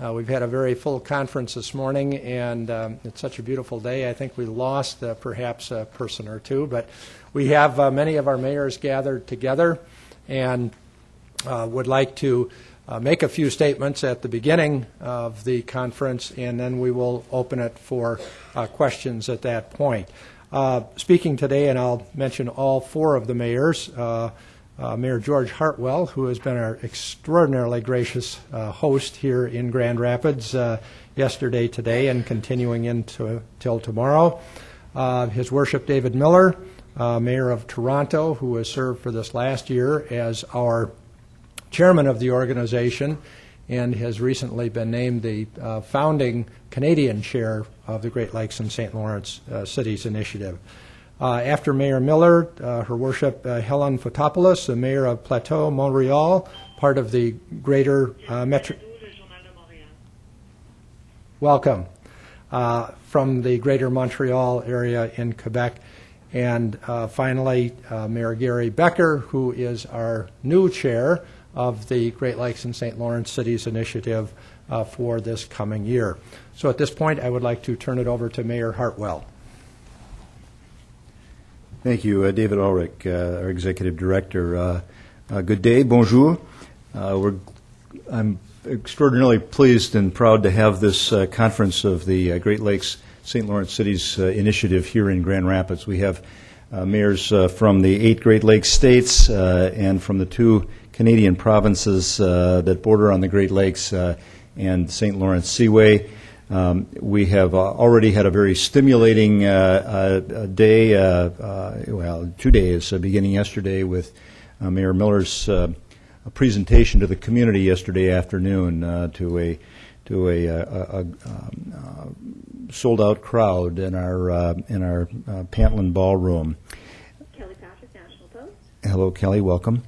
We've had a very full conference this morning, and it's such a beautiful day. I think we lost perhaps a person or two, but we have many of our mayors gathered together, and would like to make a few statements at the beginning of the conference, and then we will open it for questions at that point. Speaking today, and I'll mention all four of the mayors, Mayor George Hartwell, who has been our extraordinarily gracious host here in Grand Rapids yesterday, today, and continuing till tomorrow. His Worship David Miller, Mayor of Toronto, who has served for this last year as our chairman of the organization and has recently been named the founding Canadian chair of the Great Lakes and St. Lawrence Cities Initiative. After Mayor Miller, Her Worship Helen Fotopoulos, the Mayor of Plateau, Montreal, part of the greater metro. Welcome. From the greater Montreal area in Quebec. And finally, Mayor Gary Becker, who is our new chair of the Great Lakes and St. Lawrence Cities Initiative for this coming year. So at this point, I would like to turn it over to Mayor Hartwell. Thank you, David Ulrich, our Executive Director. Good day, bonjour. I'm extraordinarily pleased and proud to have this conference of the Great Lakes St. Lawrence Cities Initiative here in Grand Rapids. We have mayors from the 8 Great Lakes states and from the 2 Canadian provinces that border on the Great Lakes and St. Lawrence Seaway. We have already had a very stimulating day, well, 2 days, beginning yesterday with Mayor Miller's presentation to the community yesterday afternoon to a sold-out crowd in our Pantland Ballroom. Kelly Patrick, National Post. Hello, Kelly. Welcome.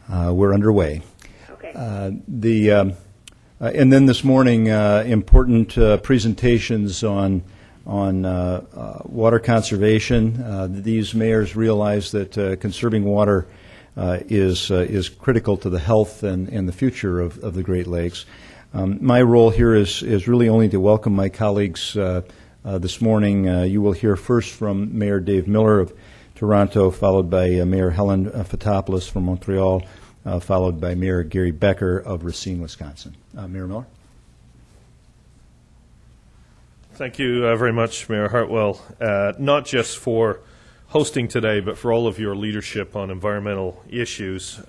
We're underway. Okay. And then this morning, important presentations on water conservation. These mayors realize that conserving water is critical to the health and the future of the Great Lakes. My role here is really only to welcome my colleagues this morning. You will hear first from Mayor Dave Miller of Toronto, followed by Mayor Helen Fotopoulos from Montreal, followed by Mayor Gary Becker of Racine, Wisconsin. Mayor Miller. Thank you very much, Mayor Hartwell, not just for hosting today, but for all of your leadership on environmental issues.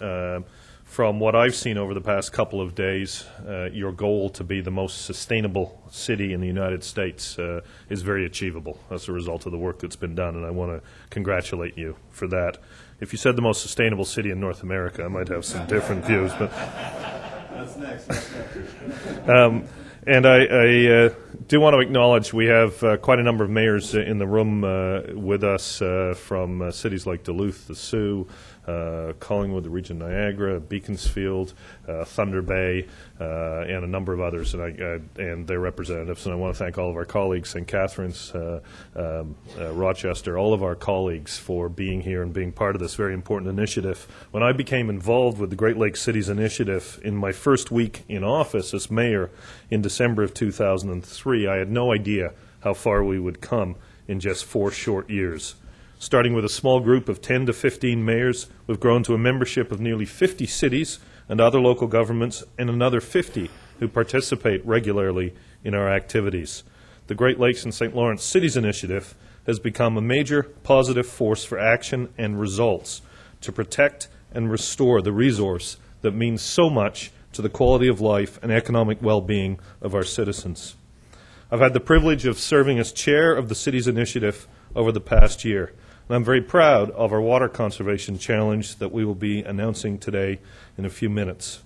From what I've seen over the past couple of days, your goal to be the most sustainable city in the United States is very achievable as a result of the work that's been done, and I want to congratulate you for that. If you said the most sustainable city in North America, I might have some different views. But That's next. and I do want to acknowledge we have quite a number of mayors in the room with us from cities like Duluth, the Sioux, Collingwood, the Region Niagara, Beaconsfield, Thunder Bay, and a number of others, and their representatives. And I want to thank all of our colleagues, St. Catharines, Rochester, all of our colleagues for being here and being part of this very important initiative. When I became involved with the Great Lakes Cities Initiative in my first week in office as mayor in December of 2003, I had no idea how far we would come in just 4 short years. Starting with a small group of 10 to 15 mayors, we've grown to a membership of nearly 50 cities and other local governments and another 50 who participate regularly in our activities. The Great Lakes and St. Lawrence Cities Initiative has become a major positive force for action and results to protect and restore the resource that means so much to the quality of life and economic well-being of our citizens. I've had the privilege of serving as chair of the Cities Initiative over the past year. And I'm very proud of our water conservation challenge that we will be announcing today in a few minutes.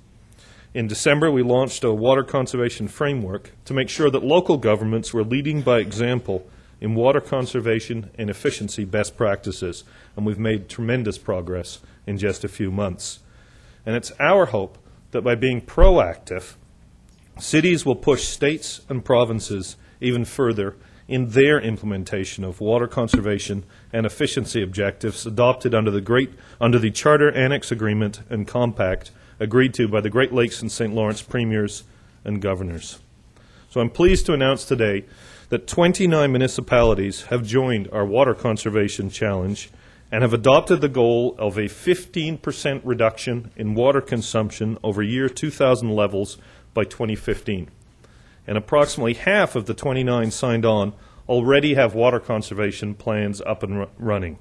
In December, we launched a water conservation framework to make sure that local governments were leading by example in water conservation and efficiency best practices, and we've made tremendous progress in just a few months. And it's our hope that by being proactive, cities will push states and provinces even further in their implementation of water conservation and efficiency objectives adopted under the Charter Annex Agreement and Compact agreed to by the Great Lakes and St. Lawrence premiers and governors. So I'm pleased to announce today that 29 municipalities have joined our Water Conservation Challenge and have adopted the goal of a 15% reduction in water consumption over year 2000 levels by 2015. And approximately half of the 29 signed on already have water conservation plans up and running.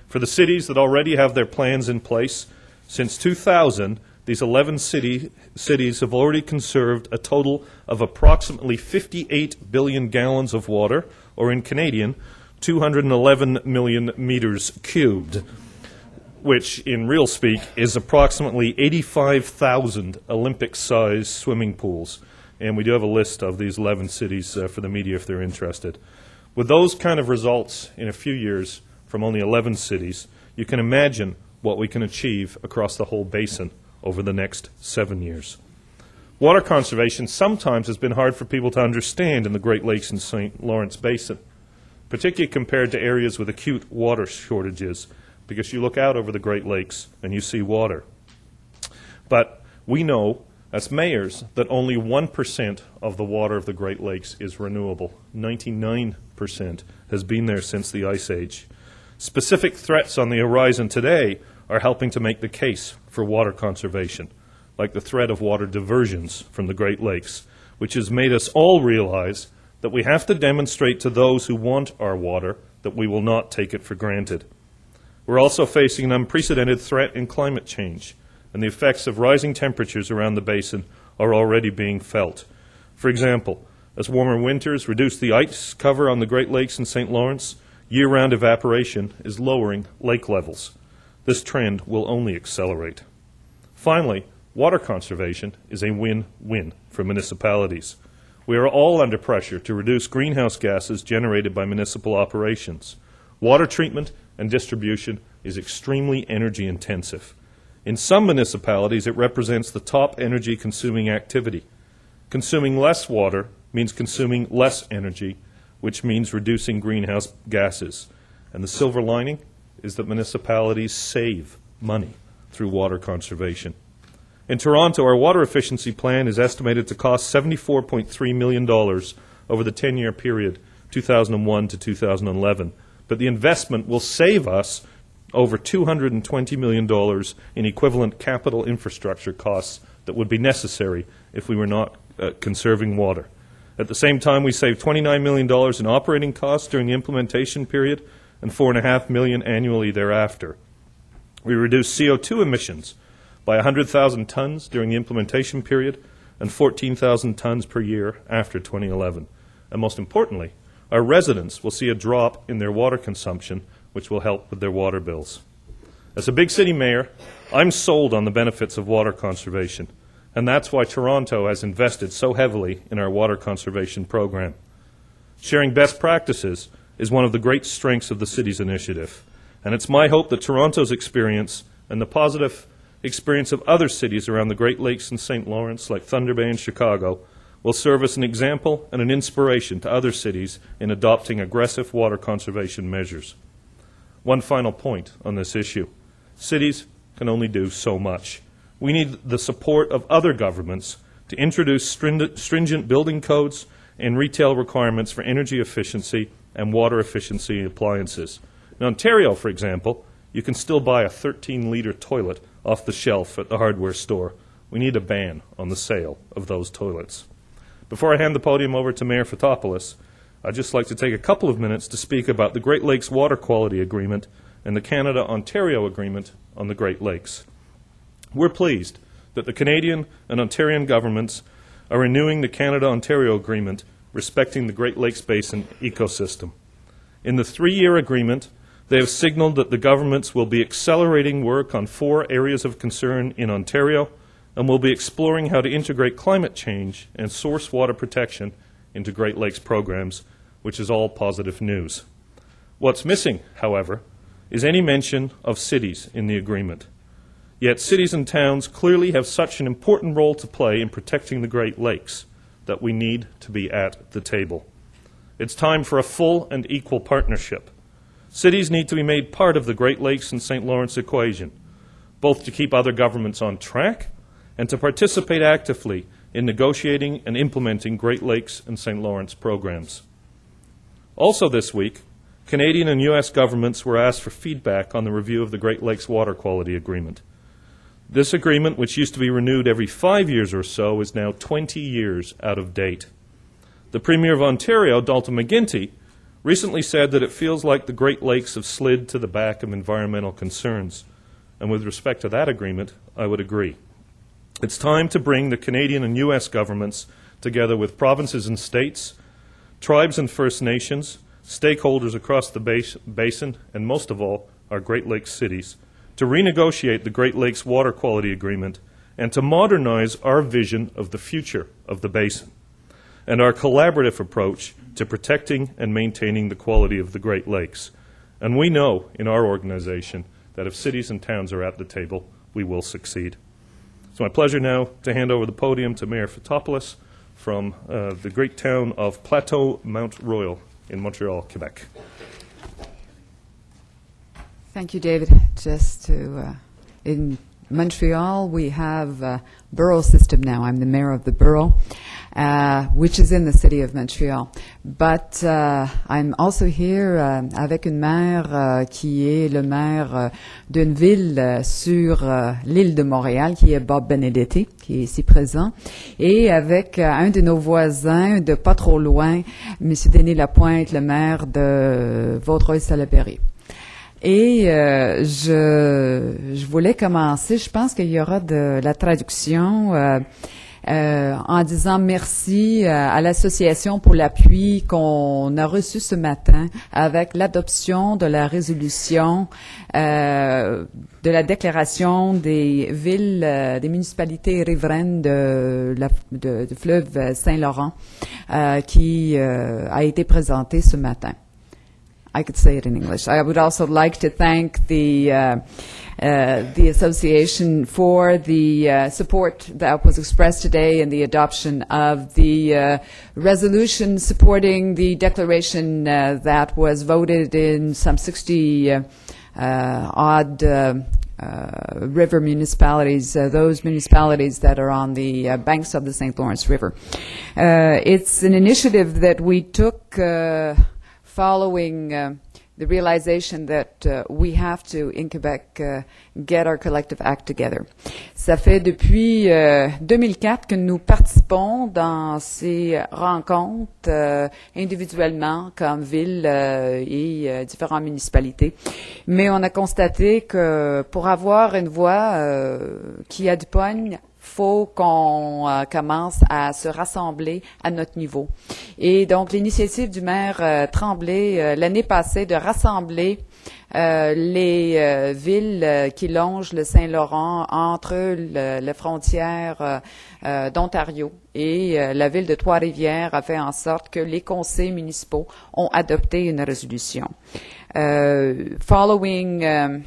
For the cities that already have their plans in place, since 2000, these 11 cities have already conserved a total of approximately 58 billion gallons of water, or in Canadian, 211 million meters cubed, which in real speak is approximately 85,000 Olympic-sized swimming pools. And we do have a list of these 11 cities for the media if they're interested. With those kind of results in a few years from only 11 cities, you can imagine what we can achieve across the whole basin over the next 7 years. Water conservation sometimes has been hard for people to understand in the Great Lakes and St. Lawrence Basin, particularly compared to areas with acute water shortages, because you look out over the Great Lakes and you see water. But we know, as mayors, that only 1% of the water of the Great Lakes is renewable. 99% has been there since the Ice Age. Specific threats on the horizon today are helping to make the case for water conservation, like the threat of water diversions from the Great Lakes, which has made us all realize that we have to demonstrate to those who want our water that we will not take it for granted. We're also facing an unprecedented threat in climate change, and the effects of rising temperatures around the basin are already being felt. For example, as warmer winters reduce the ice cover on the Great Lakes and St. Lawrence, year-round evaporation is lowering lake levels. This trend will only accelerate. Finally, water conservation is a win-win for municipalities. We are all under pressure to reduce greenhouse gases generated by municipal operations. Water treatment and distribution is extremely energy intensive. In some municipalities, it represents the top energy consuming activity. Consuming less water means consuming less energy, which means reducing greenhouse gases. And the silver lining is that municipalities save money through water conservation. In Toronto, our water efficiency plan is estimated to cost $74.3 million over the 10-year period, 2001 to 2011. But the investment will save us over $220 million in equivalent capital infrastructure costs that would be necessary if we were not conserving water. At the same time, we save $29 million in operating costs during the implementation period and $4.5 million annually thereafter. We reduce CO2 emissions by 100,000 tons during the implementation period and 14,000 tons per year after 2011. And most importantly, our residents will see a drop in their water consumption, which will help with their water bills. As a big city mayor, I'm sold on the benefits of water conservation, and that's why Toronto has invested so heavily in our water conservation program. Sharing best practices is one of the great strengths of the city's initiative, and it's my hope that Toronto's experience and the positive experience of other cities around the Great Lakes and St. Lawrence, like Thunder Bay and Chicago, will serve as an example and an inspiration to other cities in adopting aggressive water conservation measures. One final point on this issue. Cities can only do so much. We need the support of other governments to introduce stringent building codes and retail requirements for energy efficiency and water efficiency appliances. In Ontario, for example, you can still buy a 13-liter toilet off the shelf at the hardware store. We need a ban on the sale of those toilets. Before I hand the podium over to Mayor Fotopoulos, I'd just like to take a couple of minutes to speak about the Great Lakes Water Quality Agreement and the Canada-Ontario Agreement on the Great Lakes. We're pleased that the Canadian and Ontarian governments are renewing the Canada-Ontario Agreement respecting the Great Lakes Basin ecosystem. In the 3-year agreement, they have signaled that the governments will be accelerating work on 4 areas of concern in Ontario and will be exploring how to integrate climate change and source water protection into Great Lakes programs, which is all positive news. What's missing, however, is any mention of cities in the agreement. Yet cities and towns clearly have such an important role to play in protecting the Great Lakes that we need to be at the table. It's time for a full and equal partnership. Cities need to be made part of the Great Lakes and St. Lawrence equation, both to keep other governments on track and to participate actively in negotiating and implementing Great Lakes and St. Lawrence programs. Also this week, Canadian and U.S. governments were asked for feedback on the review of the Great Lakes Water Quality Agreement. This agreement, which used to be renewed every 5 years or so, is now 20 years out of date. The Premier of Ontario, Dalton McGuinty, recently said that it feels like the Great Lakes have slid to the back of environmental concerns. And with respect to that agreement, I would agree. It's time to bring the Canadian and U.S. governments together with provinces and states, tribes and First Nations, stakeholders across the basin, and most of all, our Great Lakes cities, to renegotiate the Great Lakes Water Quality Agreement and to modernize our vision of the future of the basin and our collaborative approach to protecting and maintaining the quality of the Great Lakes. And we know in our organization that if cities and towns are at the table, we will succeed. It's my pleasure now to hand over the podium to Mayor Fotopoulos from the great town of Plateau Mount Royal in Montreal, Quebec. Thank you, David. Just to, in Montreal, we have a borough system now. I'm the mayor of the borough, which is in the city of Montreal. But I'm also here avec une maire qui est le maire d'une ville sur l'île de Montréal, qui est Bob Benedetti, qui est ici présent, et avec un de nos voisins de pas trop loin, M. Denis Lapointe, le maire de Vaudreuil-Salaberry. Et je voulais commencer, je pense qu'il y aura de la traduction en disant merci à l'association pour l'appui qu'on a reçu ce matin avec l'adoption de la résolution de la déclaration des villes, des municipalités riveraines du fleuve Saint-Laurent qui a été présentée ce matin. I could say it in English. I would also like to thank the association for the support that was expressed today in the adoption of the resolution supporting the declaration that was voted in some 60 odd river municipalities, those municipalities that are on the banks of the St. Lawrence River. It's an initiative that we took following the realization that we have to, in Quebec, get our collective act together. Ça fait depuis 2004 que nous participons dans ces rencontres individuellement comme ville et différentes municipalités. Mais on a constaté que pour avoir une voix qui a du poigne, faut qu'on commence à se rassembler à notre niveau. Et donc, l'initiative du maire Tremblay l'année passée de rassembler les villes qui longent le Saint-Laurent entre la frontière d'Ontario et la ville de Trois-Rivières a fait en sorte que les conseils municipaux ont adopté une résolution. Following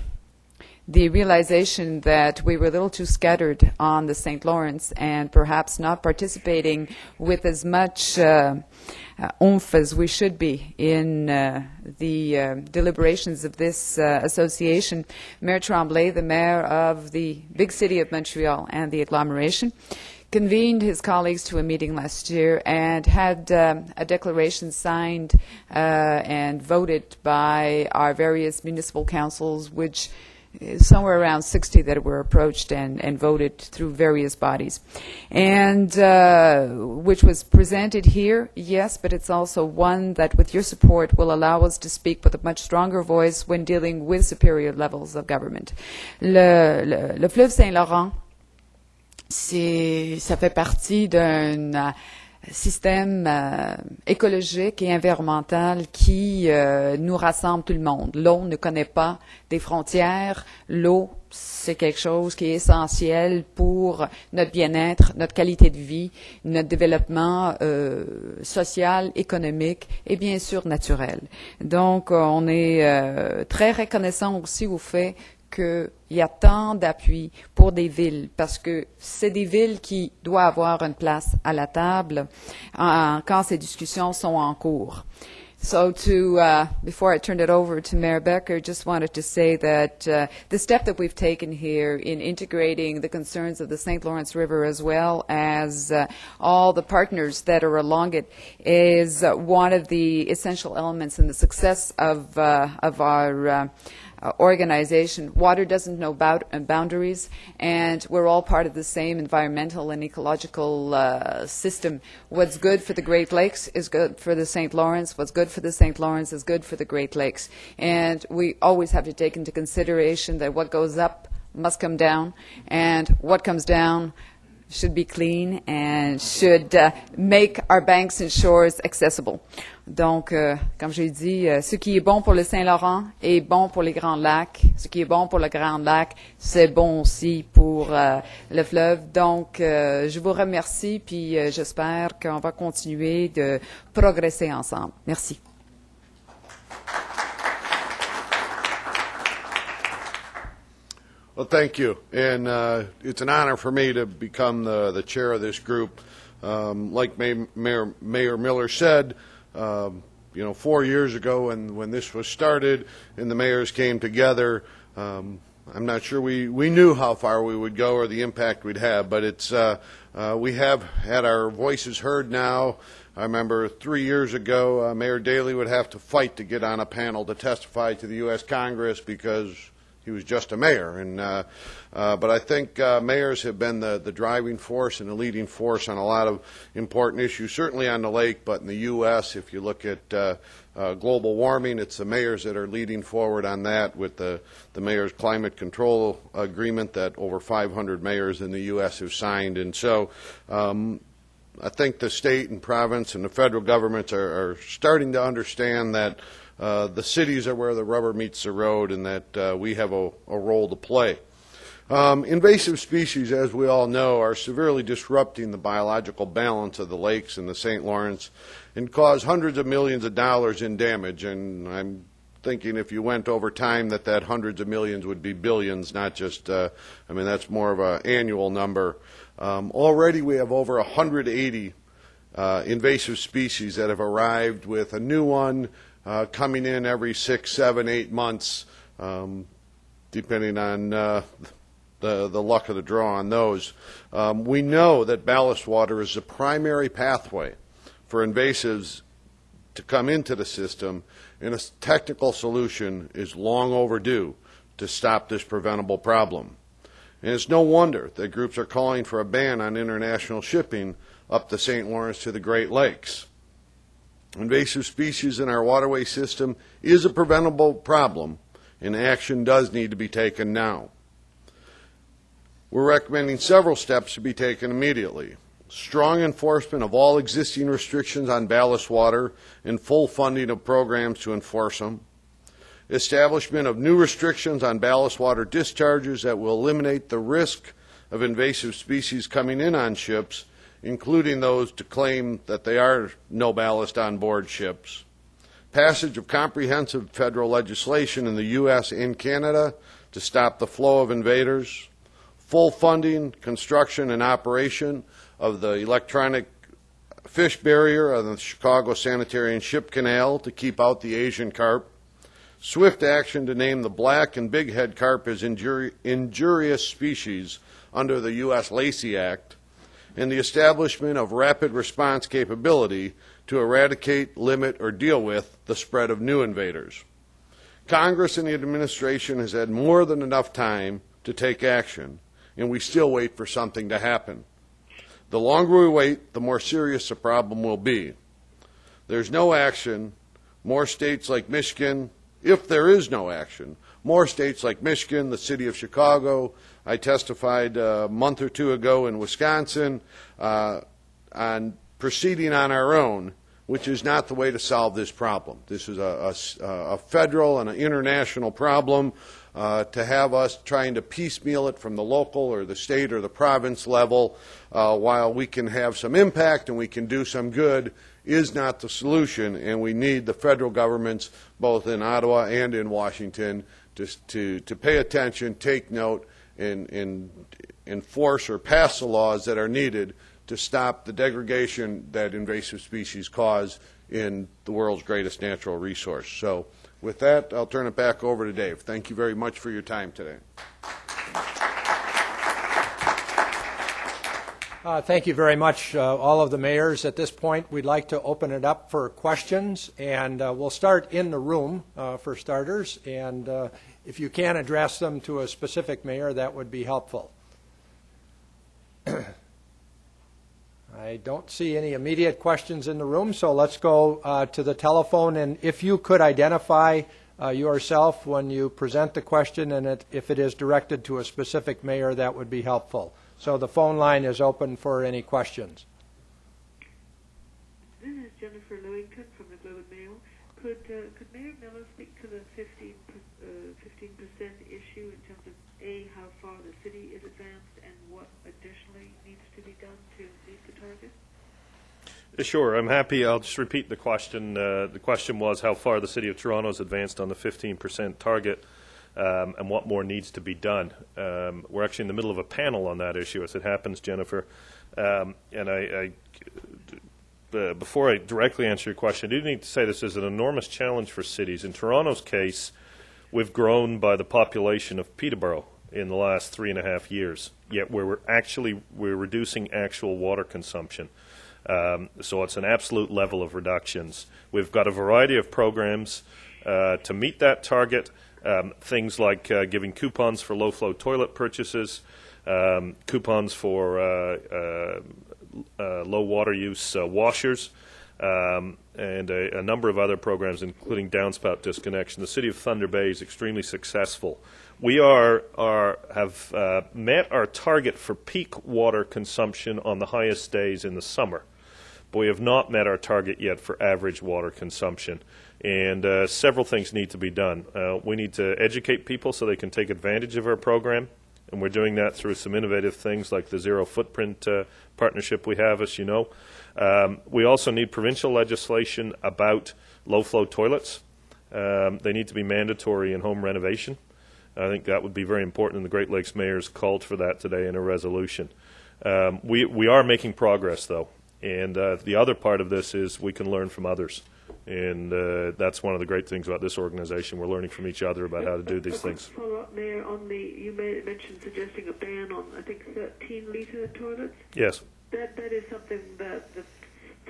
the realization that we were a little too scattered on the St. Lawrence and perhaps not participating with as much oomph as we should be in the deliberations of this association, Mayor Tremblay, the mayor of the big city of Montreal and the agglomeration, convened his colleagues to a meeting last year and had a declaration signed and voted by our various municipal councils, which somewhere around 60 that were approached and voted through various bodies. And which was presented here, yes, but it's also one that with your support will allow us to speak with a much stronger voice when dealing with superior levels of government. Le fleuve Saint-Laurent, ça fait partie d'un système écologique et environnemental qui nous rassemble tout le monde. L'eau ne connaît pas des frontières. L'eau, c'est quelque chose qui est essentiel pour notre bien-être, notre qualité de vie, notre développement social, économique et bien sûr naturel. Donc, on est très reconnaissant aussi au fait qu'il y a tant d'appui pour des villes, parce que c'est des villes qui doivent avoir une place à la table quand ces discussions sont en cours. So before I turned it over to Mayor Becker, just wanted to say that the step that we've taken here in integrating the concerns of the St. Lawrence River as well as all the partners that are along it is one of the essential elements in the success of our organization. Water doesn't know boundaries, and we're all part of the same environmental and ecological system. What's good for the Great Lakes is good for the St. Lawrence. What's good for the St. Lawrence is good for the Great Lakes. And we always have to take into consideration that what goes up must come down, and what comes down should be clean and should make our banks and shores accessible. Donc, comme j'ai dit, ce qui est bon pour le Saint-Laurent est bon pour les Grands Lacs. Ce qui est bon pour le Grand Lac, c'est bon aussi pour le fleuve. Donc, je vous remercie, puis j'espère qu'on va continuer de progresser ensemble. Merci. Well, thank you. And it's an honor for me to become the chair of this group. Like Mayor Miller said, 4 years ago when this was started and the mayors came together, I'm not sure we knew how far we would go or the impact we'd have, but it's we have had our voices heard now. I remember 3 years ago, Mayor Daley would have to fight to get on a panel to testify to the U.S. Congress because he was just a mayor, but I think mayors have been the driving force and the leading force on a lot of important issues, certainly on the lake, but in the U.S., if you look at global warming, it's the mayors that are leading forward on that with the Mayor's Climate Control Agreement that over 500 mayors in the U.S. have signed. And so I think the state and province and the federal governments are starting to understand that the cities are where the rubber meets the road and that we have a role to play. Invasive species, as we all know, are severely disrupting the biological balance of the lakes in the St. Lawrence and cause hundreds of millions of dollars in damage. And I'm thinking if you went over time that hundreds of millions would be billions, not just, that's more of an annual number. Already we have over 180 invasive species that have arrived with a new one coming in every 6, 7, 8 months, depending on the luck of the draw on those. We know that ballast water is the primary pathway for invasives to come into the system, and a technical solution is long overdue to stop this preventable problem. And it's no wonder that groups are calling for a ban on international shipping up the St. Lawrence to the Great Lakes. Invasive species in our waterway system is a preventable problem, and action does need to be taken now. We're recommending several steps to be taken immediately. Strong enforcement of all existing restrictions on ballast water and full funding of programs to enforce them. Establishment of new restrictions on ballast water discharges that will eliminate the risk of invasive species coming in on ships, including those to claim that they are no ballast on board ships. Passage of comprehensive federal legislation in the U.S. and Canada to stop the flow of invaders. Full funding, construction, and operation of the electronic fish barrier of the Chicago Sanitary and Ship Canal to keep out the Asian carp. Swift action to name the black and bighead carp as injurious species under the U.S. Lacey Act, and the establishment of rapid response capability to eradicate, limit, or deal with the spread of new invaders. Congress and the administration has had more than enough time to take action, and we still wait for something to happen. The longer we wait, the more serious the problem will be. There's no action. More states like Michigan, if there is no action, more states like Michigan, the city of Chicago, I testified a month or two ago in Wisconsin on proceeding on our own, which is not the way to solve this problem. This is a federal and an international problem. To have us trying to piecemeal it from the local or the state or the province level while we can have some impact and we can do some good is not the solution, and we need the federal governments both in Ottawa and in Washington to pay attention, take note, and enforce or pass the laws that are needed to stop the degradation that invasive species cause in the world's greatest natural resource. So with that, I'll turn it back over to Dave. Thank you very much for your time today. Thank you very much, all of the mayors. At this point, we'd like to open it up for questions, and we'll start in the room for starters. And if you can address them to a specific mayor, that would be helpful. I don't see any immediate questions in the room, so let's go to the telephone. And if you could identify yourself when you present the question, and if it is directed to a specific mayor, that would be helpful. So the phone line is open for any questions. This is Jennifer Lewington from the Globe and Mail. Could Mayor Miller speak to the 15% issue in terms of A, how far the city is advanced, and what additionally needs to be done to meet the target? Sure, I'm happy. I'll just repeat the question. The question was how far the City of Toronto has advanced on the 15% target. And what more needs to be done. We're actually in the middle of a panel on that issue, as it happens, Jennifer. And before I directly answer your question, I do need to say this is an enormous challenge for cities. In Toronto's case, we've grown by the population of Peterborough in the last 3.5 years, yet we're reducing actual water consumption. So it's an absolute level of reductions. We've got a variety of programs to meet that target. Things like giving coupons for low-flow toilet purchases, coupons for low water use washers, and a number of other programs, including downspout disconnection. The City of Thunder Bay is extremely successful. We have met our target for peak water consumption on the highest days in the summer, but we have not met our target yet for average water consumption. And several things need to be done. We need to educate people so they can take advantage of our program, and we're doing that through some innovative things like the Zero Footprint partnership we have, as you know. We also need provincial legislation about low-flow toilets. They need to be mandatory in home renovation. I think that would be very important, and the Great Lakes mayors called for that today in a resolution. We are making progress, though, and the other part of this is we can learn from others. And that's one of the great things about this organization. We're learning from each other about how to do these things. Follow up, Mayor, on you mentioned suggesting a ban on, I think, 13-liter toilets. Yes. That is something that the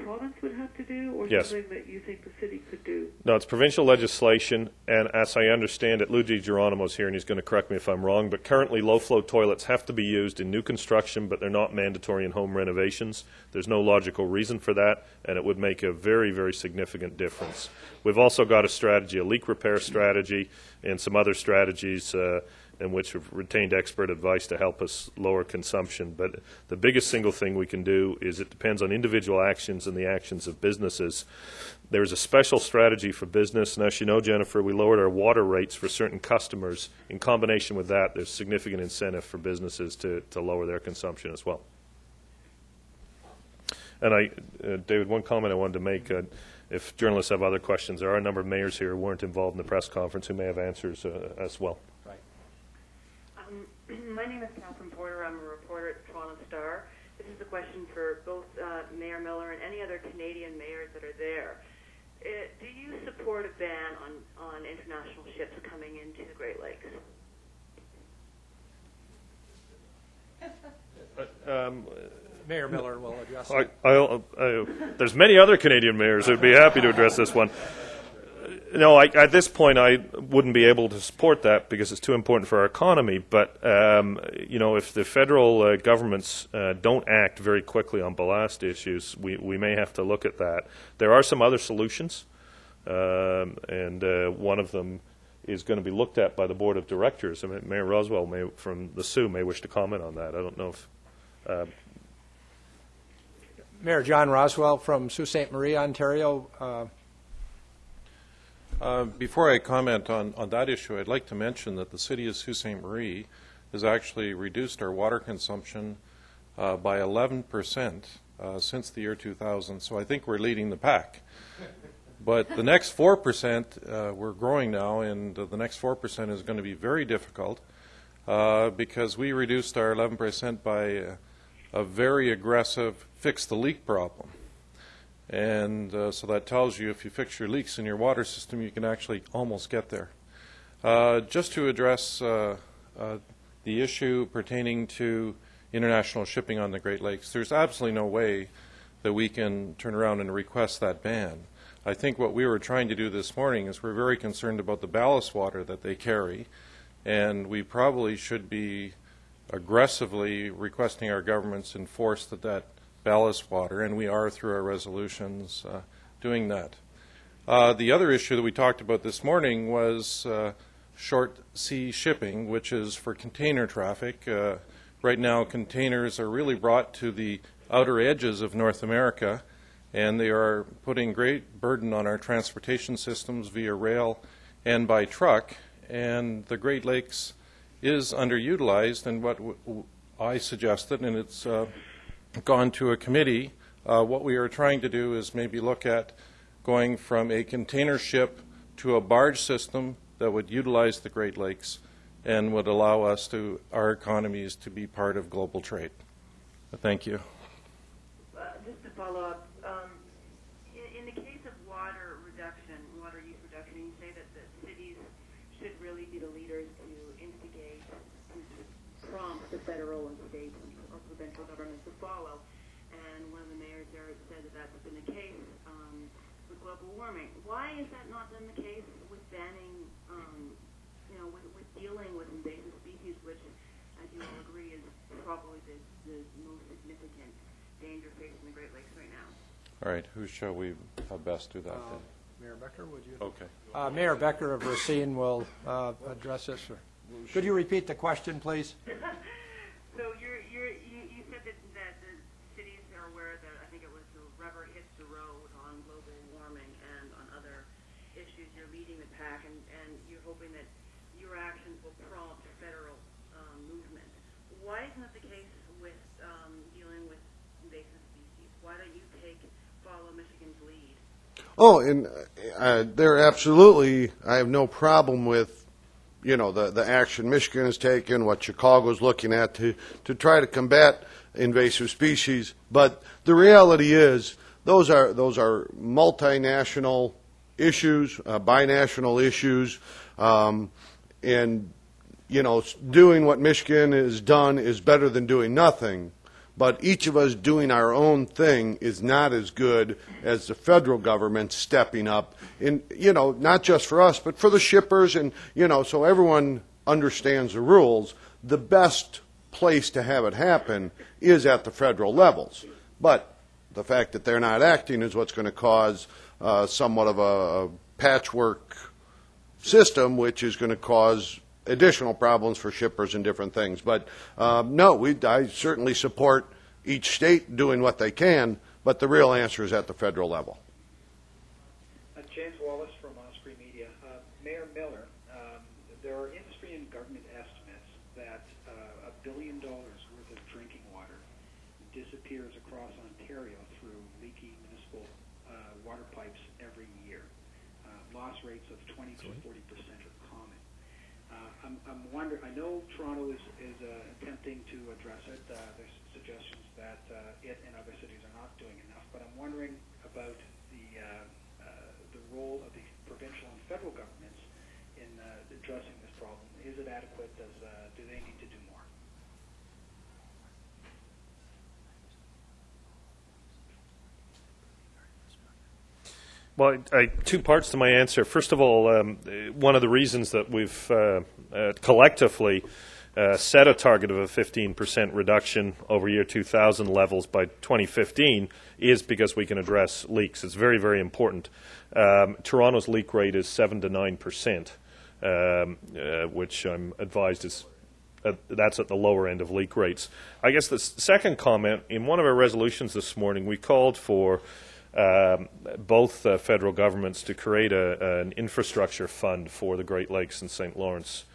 province would have to do, or Yes. something that you think the city could do? No, it's provincial legislation, and as I understand it, Luigi Geronimo's here, and he's going to correct me if I'm wrong, but currently low-flow toilets have to be used in new construction, but they're not mandatory in home renovations. There's no logical reason for that, and it would make a very, very significant difference. We've also got a strategy, a leak repair strategy, and some other strategies in which we've retained expert advice to help us lower consumption. But the biggest single thing we can do is it depends on individual actions and the actions of businesses. There's a special strategy for business, and as you know, Jennifer, we lowered our water rates for certain customers. In combination with that, there's significant incentive for businesses to lower their consumption as well. And David, one comment I wanted to make, if journalists have other questions, there are a number of mayors here who weren't involved in the press conference who may have answers as well. My name is Catherine Porter. I'm a reporter at the Toronto Star. This is a question for both Mayor Miller and any other Canadian mayors that are there. Do you support a ban on international ships coming into the Great Lakes? Mayor Miller will address it. There's many other Canadian mayors who would be happy to address this one. No, at this point, I wouldn't be able to support that because it's too important for our economy. But, if the federal governments don't act very quickly on ballast issues, we may have to look at that. There are some other solutions, and one of them is going to be looked at by the Board of Directors. I mean, Mayor Roswell from the Soo may wish to comment on that. I don't know if... Mayor John Roswell from Sault Ste. Marie, Ontario. Before I comment on that issue, I'd like to mention that the city of Sault Ste. Marie has actually reduced our water consumption by 11% since the year 2000, so I think we're leading the pack. But the next 4%, we're growing now, and the next 4% is going to be very difficult because we reduced our 11% by a very aggressive fix the leak problem. And so that tells you if you fix your leaks in your water system, you can actually almost get there. Just to address the issue pertaining to international shipping on the Great Lakes, there's absolutely no way that we can turn around and request that ban. I think what we were trying to do this morning is we're very concerned about the ballast water that they carry, and we probably should be aggressively requesting our governments enforce that ballast water, and we are through our resolutions doing that. The other issue that we talked about this morning was short sea shipping, which is for container traffic. Right now, containers are really brought to the outer edges of North America, and they are putting great burden on our transportation systems via rail and by truck, and the Great Lakes is underutilized. And what I suggested, and it's gone to a committee, what we are trying to do is maybe look at going from a container ship to a barge system that would utilize the Great Lakes and would allow us to, our economies to be part of global trade. Thank you. Just to follow up, in the case of water reduction, water use reduction, you say that the cities should really be the leaders to instigate, to prompt the federal and state or provincial governments to follow. And one of the mayors there said that that's been the case with global warming. Why is that not been the case with banning, with dealing with invasive species, which, as you all agree, is probably the most significant danger facing the Great Lakes right now? All right, who shall we have best do that then? Mayor Becker, would you? Okay. Mayor Becker of Racine will address this. Could you repeat the question, please? So you said that the cities are aware that, I think it was the rubber hits the road on global warming and on other issues. You're leading the pack, and you're hoping that your actions will prompt federal movement. Why isn't that the case with dealing with invasive species? Why don't you follow Michigan's lead? Oh, and they're absolutely, I have no problem with, the action Michigan has taken, what Chicago's looking at to try to combat invasive species. But the reality is those are multinational issues, binational issues, and, doing what Michigan has done is better than doing nothing. But each of us doing our own thing is not as good as the federal government stepping up, not just for us, but for the shippers, and, so everyone understands the rules. The best place to have it happen is at the federal levels. But the fact that they're not acting is what's going to cause somewhat of a patchwork system, which is going to cause additional problems for shippers and different things. But no, I certainly support each state doing what they can, but the real answer is at the federal level. James Wallace from Osprey Media. Mayor Miller, there are industry and government estimates that $1 billion worth of drinking water disappears across Ontario through leaky municipal water pipes every year. Loss rates of 20 to 40% are common. I'm wondering, I know Toronto is attempting to address it. There's suggestions that it and other cities are not doing enough, but I'm wondering about the role of the provincial and federal governments in addressing this problem. Is it adequate? Do they need to do more? Well, two parts to my answer. First of all, one of the reasons that we've collectively set a target of a 15% reduction over year 2000 levels by 2015 is because we can address leaks. It's very, very important. Toronto's leak rate is 7 to 9%, which I'm advised is that's at the lower end of leak rates. I guess the second comment, in one of our resolutions this morning, we called for both federal governments to create an infrastructure fund for the Great Lakes and St. Lawrence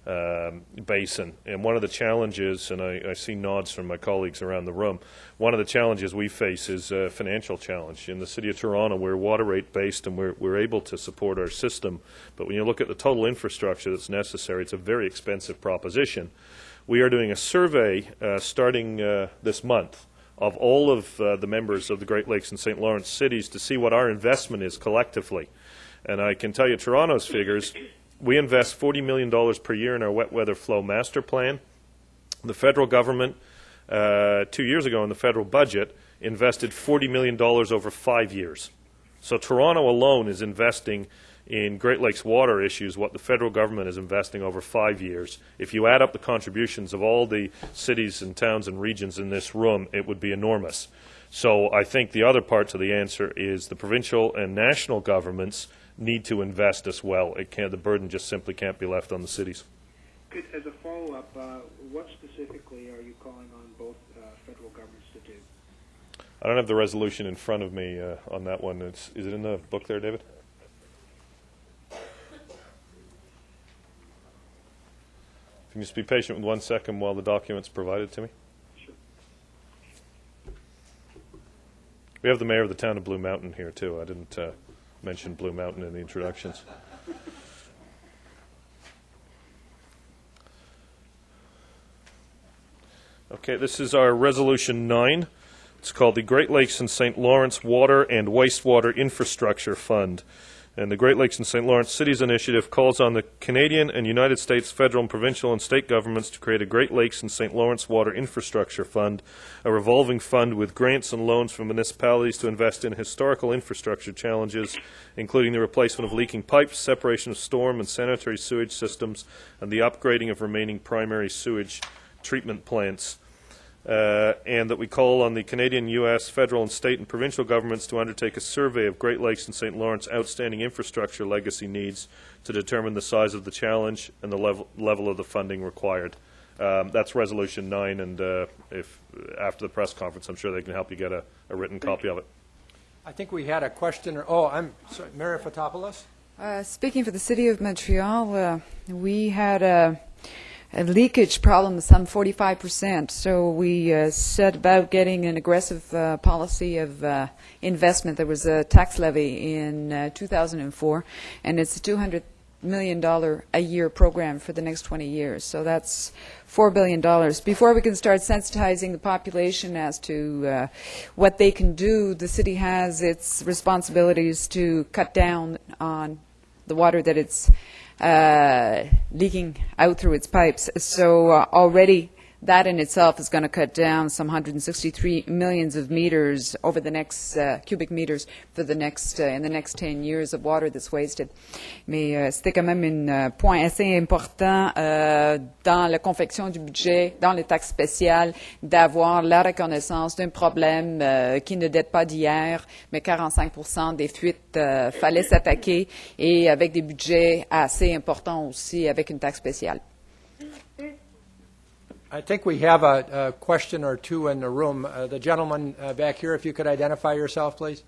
Basin. And one of the challenges, and I see nods from my colleagues around the room, one of the challenges we face is a financial challenge. In the City of Toronto, we're water rate based and we're able to support our system. But when you look at the total infrastructure that's necessary, it's a very expensive proposition. we are doing a survey starting this month of all of the members of the Great Lakes and St. Lawrence cities to see what our investment is collectively. And I can tell you Toronto's figures. We invest $40 million per year in our wet weather flow master plan. The federal government, 2 years ago in the federal budget, invested $40 million over 5 years. So Toronto alone is investing in Great Lakes water issues what the federal government is investing over 5 years. If you add up the contributions of all the cities and towns and regions in this room, it would be enormous. So I think the other part to the answer is the provincial and national governments need to invest as well. The burden just simply can't be left on the cities. As a follow-up, what specifically are you calling on both federal governments to do? I don't have the resolution in front of me on that one. Is it in the book there, David? If you can just be patient with 1 second while the document's provided to me. Sure. We have the mayor of the town of Blue Mountain here, too. I didn't mention Blue Mountain in the introductions. Okay, this is our Resolution 9. It's called the Great Lakes and St. Lawrence Water and Wastewater Infrastructure Fund. And the Great Lakes and St. Lawrence Cities Initiative calls on the Canadian and United States federal and provincial and state governments to create a Great Lakes and St. Lawrence Water Infrastructure Fund, a revolving fund with grants and loans from municipalities to invest in historical infrastructure challenges, including the replacement of leaking pipes, separation of storm and sanitary sewage systems, and the upgrading of remaining primary sewage treatment plants. And that we call on the Canadian, U.S., federal and state and provincial governments to undertake a survey of Great Lakes and St. Lawrence outstanding infrastructure legacy needs to determine the size of the challenge and the level of the funding required. That's Resolution 9, and if after the press conference, I'm sure they can help you get a written copy of it. I think we had a question. I'm sorry, Mayor Fotopoulos? Speaking for the City of Montreal, we had a leakage problem of some 45%. So we set about getting an aggressive policy of investment. There was a tax levy in 2004, and it's a $200 million a year program for the next 20 years. So that's $4 billion. Before we can start sensitizing the population as to what they can do, the city has its responsibilities to cut down on the water that it's leaking out through its pipes. So already that in itself is going to cut down some 163 millions of meters over the next cubic meters for the next in the next 10 years of water that's wasted. Mais c'était quand même un point assez important dans la confection du budget, dans les taxes spéciales, d'avoir la reconnaissance d'un problème qui ne date pas d'hier, mais 45% des fuites fallait s'attaquer, et avec des budgets assez importants aussi avec une taxe spéciale. I think we have a question or two in the room. The gentleman back here, if you could identify yourself, please.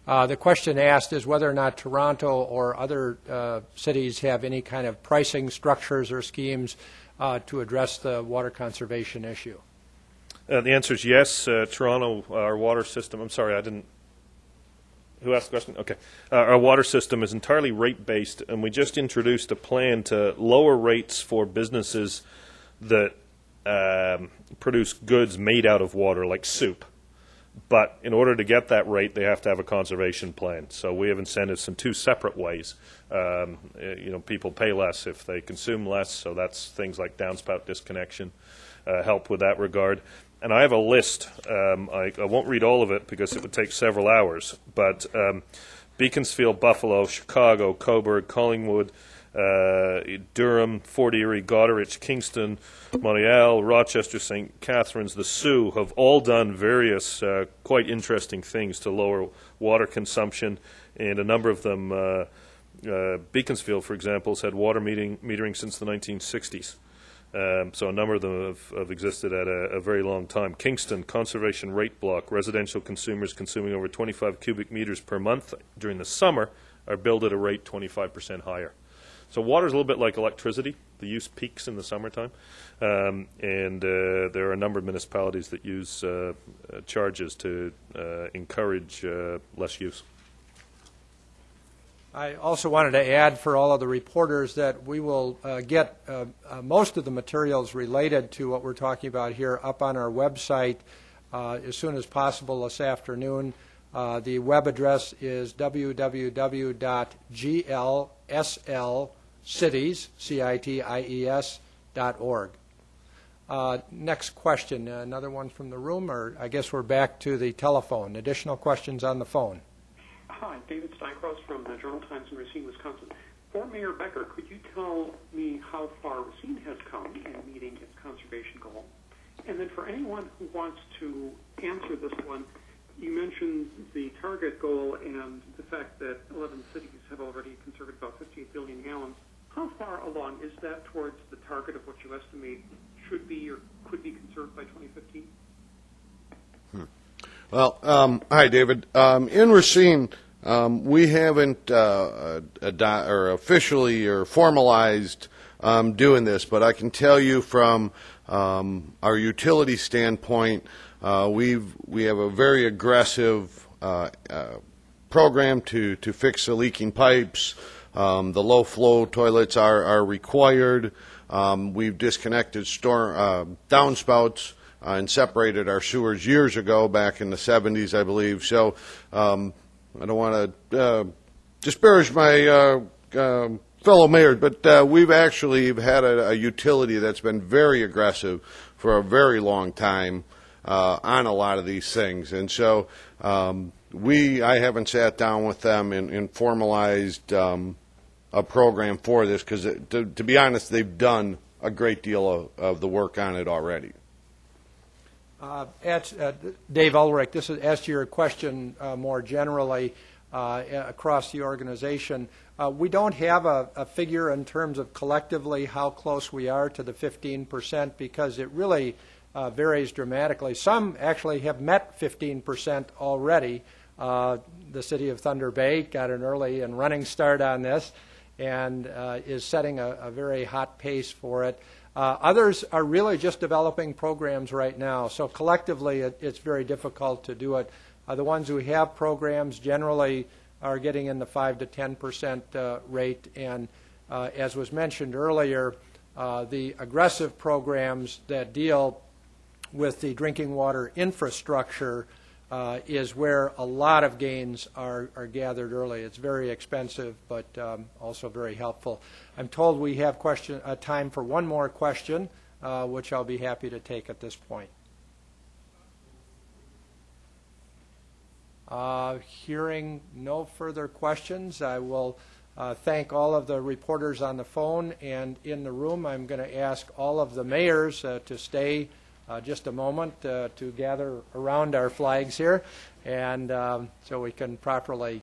The question asked is whether or not Toronto or other cities have any kind of pricing structures or schemes to address the water conservation issue. The answer is yes. Toronto, our water system, I'm sorry, I didn't. Who asked the question? Okay. Our water system is entirely rate-based, and we just introduced a plan to lower rates for businesses that produce goods made out of water, like soup. But in order to get that rate, they have to have a conservation plan. So we have incentives in two separate ways. People pay less if they consume less, so that's things like downspout disconnection help with that regard. And I have a list. I won't read all of it because it would take several hours. But Beaconsfield, Buffalo, Chicago, Cobourg, Collingwood, Durham, Fort Erie, Goderich, Kingston, Montreal, Rochester, St. Catharines, the Soo have all done various quite interesting things to lower water consumption. And a number of them, Beaconsfield, for example, has had water metering since the 1960s. So a number of them have existed at a very long time. Kingston, conservation rate block, residential consumers consuming over 25 cubic meters per month during the summer are billed at a rate 25% higher. So water is a little bit like electricity. The use peaks in the summertime, and there are a number of municipalities that use charges to encourage less use. I also wanted to add for all of the reporters that we will get most of the materials related to what we're talking about here up on our website as soon as possible this afternoon. The web address is www.glslcities.org. Next question, another one from the room, or I guess we're back to the telephone. Additional questions on the phone? Hi, David Steincross from the Journal-Times in Racine, Wisconsin. For Mayor Becker, could you tell me how far Racine has come in meeting its conservation goal? And then for anyone who wants to answer this one, you mentioned the target goal and the fact that 11 cities have already conserved about 58 billion gallons. How far along is that towards the target of what you estimate should be or could be conserved by 2015? Well, hi, David. In Racine, we haven't officially or formalized doing this, but I can tell you from our utility standpoint, we have a very aggressive program to fix the leaking pipes. The low flow toilets are required. We've disconnected downspouts and separated our sewers years ago, back in the 70s, I believe. So I don't want to disparage my fellow mayors, but we've actually had a utility that's been very aggressive for a very long time on a lot of these things. And so I haven't sat down with them and formalized a program for this because, to be honest, they've done a great deal of the work on it already. Dave Ulrich, this is as to your question more generally across the organization. We don't have a figure in terms of collectively how close we are to the 15% because it really varies dramatically. Some actually have met 15% already. The city of Thunder Bay got an early and running start on this and is setting a very hot pace for it. Others are really just developing programs right now, so collectively it's very difficult to do it. The ones who have programs generally are getting in the 5 to 10% rate, and as was mentioned earlier, the aggressive programs that deal with the drinking water infrastructure is where a lot of gains are gathered early. It's very expensive, but also very helpful. I'm told we have time for one more question, which I'll be happy to take at this point. Hearing no further questions, I will thank all of the reporters on the phone and in the room. I'm going to ask all of the mayors to stay just a moment to gather around our flags here, and so we can properly